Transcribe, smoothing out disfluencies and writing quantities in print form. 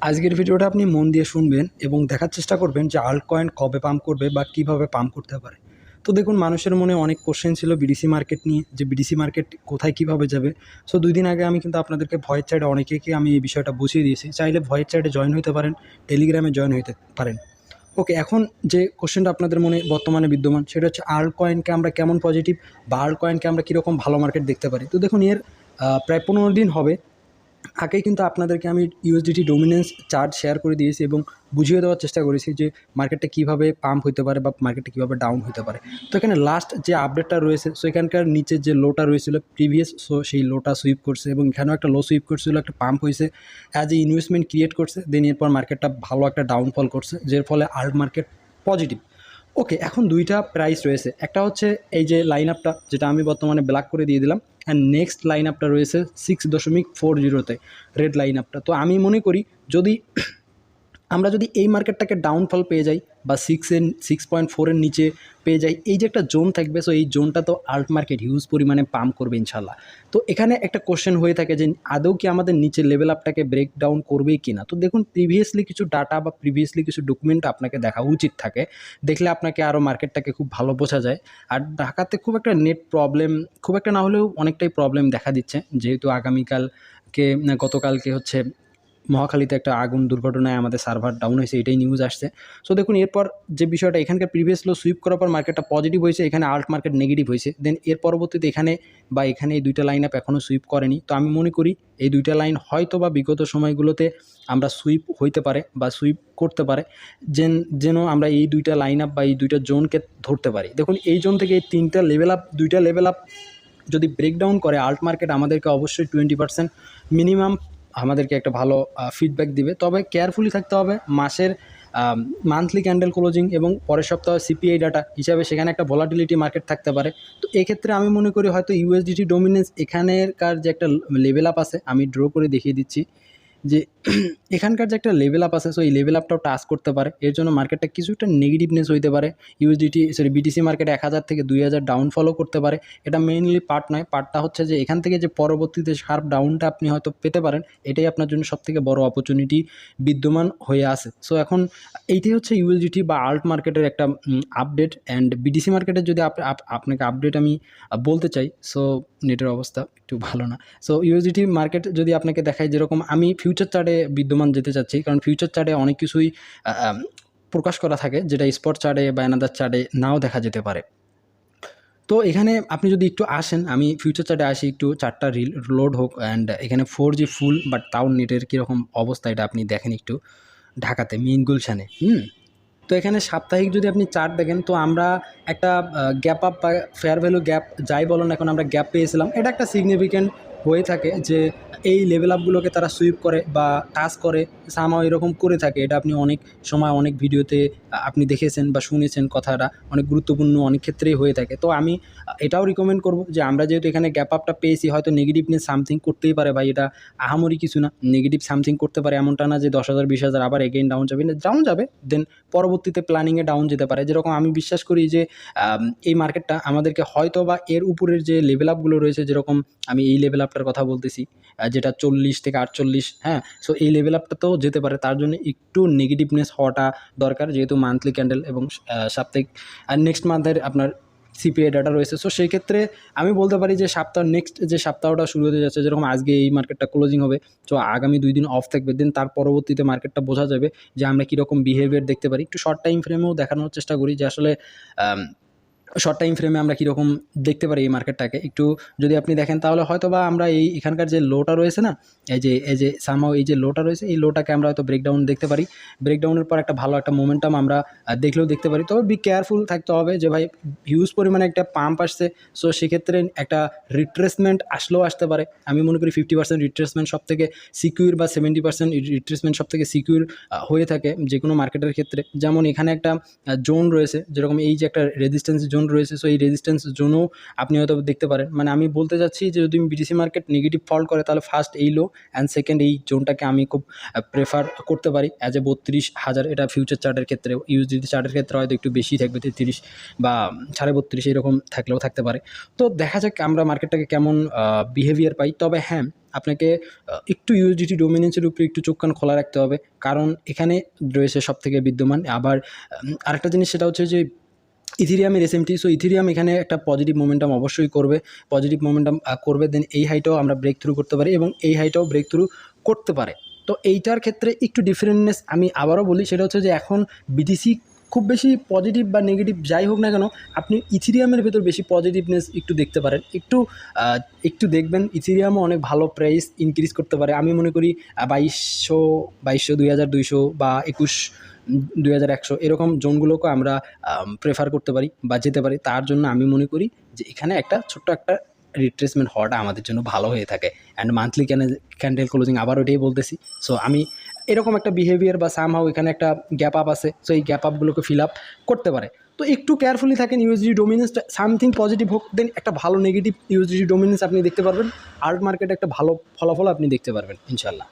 আজকের ভিডিওটা আপনি মন দিয়ে শুনবেন এবং দেখার চেষ্টা করবেন যে আল্ট কয়েন কবে পাম্প করবে বা কিভাবে পাম্প করতে পারে। তো দেখুন, মানুষের মনে অনেক কোশ্চেন ছিল বিডিসি মার্কেট নিয়ে, যে বিডিসি মার্কেট কোথায় কিভাবে যাবে। সো 2 দিন আগে আমি কিন্তু আপনাদেরকে ভয়েস চ্যাটে অনেকেকে আমি এই বিষয়টা বুঝিয়ে দিয়েছি। চাইলে ভয়েস চ্যাটে জয়েন হতে পারেন, টেলিগ্রামে জয়েন হতে পারেন। ওকে, এখন যে কোশ্চেনটা আপনাদের মনে বর্তমানে বিদ্যমান সেটা হচ্ছে আল্ট কয়েনকে আমরা কেমন পজিটিভ বা আল্ট কয়েনকে আমরা কীরকম ভালো মার্কেট দেখতে পারি। তো দেখুন, এর প্রায় 15 দিন হবে আগেই কিন্তু আপনাদেরকে আমি ইউএসডিটি ডমিনেন্স চার্ট শেয়ার করে দিয়েছি এবং বুঝিয়ে দেওয়ার চেষ্টা করেছি যে মার্কেটটা কীভাবে পাম্প হতে পারে বা মার্কেটটা কীভাবে ডাউন হতে পারে। তো এখানে লাস্ট যে আপডেটটা রয়েছে, সো এখানকার নিচের যে লোটা রয়েছিল প্রিভিয়াস, সো সেই লোটা সুইপ করছে এবং এখানেও একটা লো সুইপ করছিল, একটা পাম্প হয়েছে, অ্যাজ এ ইনভেস্টমেন্ট ক্রিয়েট করছে, দেন এরপর মার্কেটটা ভালো একটা ডাউনফল করছে, যার ফলে আল্ট মার্কেট পজিটিভ। ওকে, এখন দুইটা প্রাইস রয়েছে, একটা হচ্ছে এই যে লাইন আপটা যেটা আমি বর্তমানে ব্ল্যাক করে দিয়ে দিলাম, অ্যান্ড নেক্সট লাইন আপটা রয়েছে 6.40 রেড লাইন আপটা। তো আমি মনে করি আমরা যদি এই মার্কেটটাকে ডাউনফল পেয়ে যাই বা 6.4 নিচে পেয়ে যাই, এই যে একটা জোন থাকবে, সো এই জোনটা তো আল্ট মার্কেট হিউজ পরিমাণে পাম্প করবে ইনশাল্লাহ। তো এখানে একটা কোশ্চেন হয়ে থাকে যে আদৌ কি আমাদের নিচে লেভেল আপটাকে ব্রেক ডাউন করবেই কি না। তো দেখুন, প্রিভিয়াসলি কিছু ডাটা বা প্রিভিয়াসলি কিছু ডকুমেন্ট আপনাকে দেখা উচিত থাকে, দেখলে আপনাকে আরও মার্কেটটাকে খুব ভালো বোঝা যায়। আর ঢাকাতে খুব একটা নেট প্রবলেম, খুব একটা না হলেও অনেকটাই প্রবলেম দেখা দিচ্ছে, যেহেতু গতকালকে হচ্ছে মহাখালীতে একটা আগুন দুর্ঘটনায় আমাদের সার্ভার ডাউন হয়েছে, এটাই নিউজ আসছে। সো দেখুন, এরপর যে বিষয়টা, এখানকার প্রিভিয়াস লো সুইপ করার পর মার্কেটটা পজিটিভ হয়েছে, এখানে আল্ট মার্কেট নেগেটিভ হয়েছে, দেন এর পরবর্তীতে এখানে এই দুইটা লাইন আপ এখনও সুইপ করেনি। তো আমি মনে করি এই দুইটা লাইন হয়তো বা বিগত সময়গুলোতে আমরা সুইপ হইতে পারে বা সুইপ করতে পারে, যেন আমরা এই দুইটা লাইন আপ বা এই দুইটা জোনকে ধরতে পারি। দেখুন, এই জোন থেকে এই দুইটা লেভেল আপ যদি ব্রেকডাউন করে আল্ট মার্কেট, আমাদেরকে অবশ্যই 20% মিনিমাম আমাদেরকে একটা ভালো ফিডব্যাক দিবে। তবে কেয়ারফুলি থাকতে হবে, মান্থলি ক্যান্ডেল ক্লোজিং এবং পরের সপ্তাহে সিপিআই ডাটা হিসাবে সেখানে একটা ভলাটিলিটি মার্কেট থাকতে পারে। তো এক্ষেত্রে আমি মনে করি হয়তো ইউএসডিটি ডমিনেন্স এখানেরকার যে একটা লেভেল আপ আছে, আমি ড্র করে দেখিয়ে দিচ্ছি যে এখানকার যে একটা লেভেল আপ আছে, সো এই লেভেল আপটাও টাচ করতে পারে। এর জন্য মার্কেটটা কিছু একটা নেগেটিভনেস হইতে পারে, বিটিসি মার্কেট 1000 থেকে 2000 ডাউনফলও করতে পারে। এটা মেইনলি পার্ট নয়, পার্টটা হচ্ছে যে এখান থেকে যে পরবর্তীতে শার্প ডাউনটা আপনি হয়তো পেতে পারেন, এটাই আপনার জন্য সবথেকে বড় অপরচুনিটি বিদ্যমান হয়ে আছে। সো এখন এইটাই হচ্ছে ইউএসডিটি বা আল্ট মার্কেটের একটা আপডেট। অ্যান্ড বিটিসি মার্কেটের যদি আপনাকে আপডেট আমি বলতে চাই, সো নেটের অবস্থা একটু ভালো না। সো ইউএসডিটি মার্কেট যদি আপনাকে দেখায়, যেরকম আমি ফিউচার চার্টে বিদ্যমান যেতে চাচ্ছি, কারণ ফিউচার চার্টে অনেক কিছুই প্রকাশ করা থাকে যেটা স্পট চার্টে বা অ্যানাদার চার্টে নাও দেখা যেতে পারে। তো এখানে আপনি যদি একটু আসেন, আমি ফিউচার চার্টে আসি, একটু চার্টটা লোড হোক। অ্যান্ড এখানে 4G ফুল, বাট তাও নেটের কীরকম অবস্থা এটা আপনি দেখেন একটু ঢাকাতে মেইন গুলশানে। তো এখানে সাপ্তাহিক যদি আপনি চার্ট দেখেন, তো আমরা একটা গ্যাপ আপ বা ফেয়ার ভ্যালু গ্যাপ যাই বলো না, এখন আমরা গ্যাপ পেয়েছিলাম। এটা একটা সিগনিফিক্যান্ট হয়ে থাকে যে এই লেভেল আপগুলোকে তারা সুইপ করে বা টাচ করে, সামাও এরকম করে থাকে। এটা আপনি অনেক সময় অনেক ভিডিওতে আপনি দেখেছেন বা শুনেছেন, কথাটা অনেক গুরুত্বপূর্ণ, অনেক ক্ষেত্রেই হয়ে থাকে। তো আমি এটাও রিকমেন্ড করব যে আমরা যেহেতু এখানে গ্যাপ আপটা পেয়েছি, হয়তো নেগেটিভনেস সামথিং করতেই পারে ভাই, এটা আহামরি কিছু না, নেগেটিভ সামথিং করতে পারে, এমনটা না যে 10,000 20,000 আবার এগেইন ডাউন যাবে, ডাউন যাবে, দেন পরবর্তীতে প্ল্যানিংয়ে ডাউন যেতে পারে। যেরকম আমি বিশ্বাস করি যে এই মার্কেটটা আমাদেরকে হয়তো বা এর উপরের যে লেভেল আপগুলো রয়েছে, যেরকম আমি এই লেভেল আপটার কথা বলতেছি, যেটা 40 থেকে 48, হ্যাঁ, সো এই লেভেল আপটাতেও যেতে পারে। তার জন্য একটু নেগেটিভনেস হওয়াটা দরকার, যেহেতু মান্থলি ক্যান্ডেল এবং সাপ্তাহিক আর নেক্সট মান্থের আপনার সিপিআই ডাটা রয়েছে। সো সেই ক্ষেত্রে আমি বলতে পারি যে নেক্সট যে সপ্তাহটা শুরু হতে যাচ্ছে, যেরকম আজকে এই মার্কেটটা ক্লোজিং হবে, তো আগামী 2 দিন অফ থাকবে, দেন তার পরবর্তীতে মার্কেটটা বোঝা যাবে যে আমরা কীরকম বিহেভিয়ার দেখতে পারি। একটু শর্ট টাইম ফ্রেমেও দেখানোর চেষ্টা করি যে আসলে শর্ট টাইম ফ্রেমে আমরা কীরকম দেখতে পারি এই মার্কেটটাকে। একটু যদি আপনি দেখেন, তাহলে হয়তো বা আমরা এখানকার যে লোটা রয়েছে না, এই যে সামহাও এই যে লোটা রয়েছে, এই লোটাকে আমরা হয়তো ব্রেকডাউন দেখতে পারি। ব্রেকডাউনের পর একটা ভালো একটা মোমেন্টাম আমরা দেখলেও দেখতে পারি। তবে বি কেয়ারফুল থাকতে হবে যে ভাই হিউজ পরিমাণে একটা পাম্প আসছে, সো সেক্ষেত্রে একটা রিট্রেসমেন্ট আসলেও আসতে পারে। আমি মনে করি 50% রিট্রেসমেন্ট সব থেকে সিকিউর বা 70% রিট্রেসমেন্ট সব থেকে সিকিউর হয়ে থাকে যে কোনো মার্কেটের ক্ষেত্রে। যেমন এখানে একটা জোন রয়েছে, যেরকম এই যে একটা রেজিস্ট্যান্স জোন রয়েছে, সো এই রেজিস্ট্যান্স জোনও আপনি হয়তো দেখতে পারেন। মানে আমি বলতে চাচ্ছি যে যদি বিটিসি মার্কেট নেগেটিভ ফল্ট করে, তাহলে ফার্স্ট এই লো অ্যান্ড সেকেন্ড এই জোনটাকে আমি খুব প্রেফার করতে পারি অ্যাজ এ 32,000। এটা ফিউচার চার্টের ক্ষেত্রে, ইউএসডিটি চার্টের ক্ষেত্রে হয়তো একটু বেশি থাকবে, 33 বা 32.5 এরকম থাকলেও থাকতে পারে। তো দেখা যাক আমরা মার্কেটটাকে কেমন বিহেভিয়ার পাই। তবে হ্যাঁ, আপনাকে একটু ইউএসডিটি ডোমিনেন্সের উপরে একটু চোখ কান খোলা রাখতে হবে, কারণ এখানে রয়েছে সব থেকে বিদ্যমান। আবার আরেকটা জিনিস সেটা হচ্ছে যে ইথিরিয়ামের এসএমটি। সো ইথিরিয়াম এখানে একটা পজিটিভ মোমেন্টাম অবশ্যই করবে, পজিটিভ মোমেন্টাম করবে, দেন এই হাইটাও আমরা ব্রেক থ্রু করতে পারি এবং এই হাইটাও ব্রেক থ্রু করতে পারে। তো এইটার ক্ষেত্রে একটু ডিফারেন্টনেস আমি আবারও বলি, সেটা হচ্ছে যে এখন বিটিসি খুব বেশি পজিটিভ বা নেগেটিভ যাই হোক না কেন, আপনি ইথিরিয়ামের ভেতর বেশি পজিটিভনেস একটু দেখতে পারেন। একটু দেখবেন ইথিরিয়ামও অনেক ভালো প্রাইস ইনক্রিজ করতে পারে। আমি মনে করি 2200 2200 বা 2100 এরকম জোনগুলোকে আমরা প্রেফার করতে পারি বা যেতে পারি। তার জন্য আমি মনে করি যে এখানে একটা ছোট্ট একটা রিট্রেসমেন্ট হওয়াটা আমাদের জন্য ভালো হয়ে থাকে। অ্যান্ড মান্থলি ক্যান্ডেল ক্লোজিং আবার ওইটাই বলতেছি। সো আমি এরকম একটা বিহেভিয়ার বা সামহাও এখানে একটা গ্যাপ আপ আছে, সো এই গ্যাপ আপগুলোকে ফিল আপ করতে পারে। তো একটু কেয়ারফুলি থাকেন, ইউএসডি ডোমিনেন্সটা সামথিং পজিটিভ হোক, দেন একটা ভালো নেগেটিভ ইউএসডি ডোমিনেন্স আপনি দেখতে পারবেন, আল্ট মার্কেটে একটা ভালো ফলাফল আপনি দেখতে পারবেন ইনশাল্লাহ।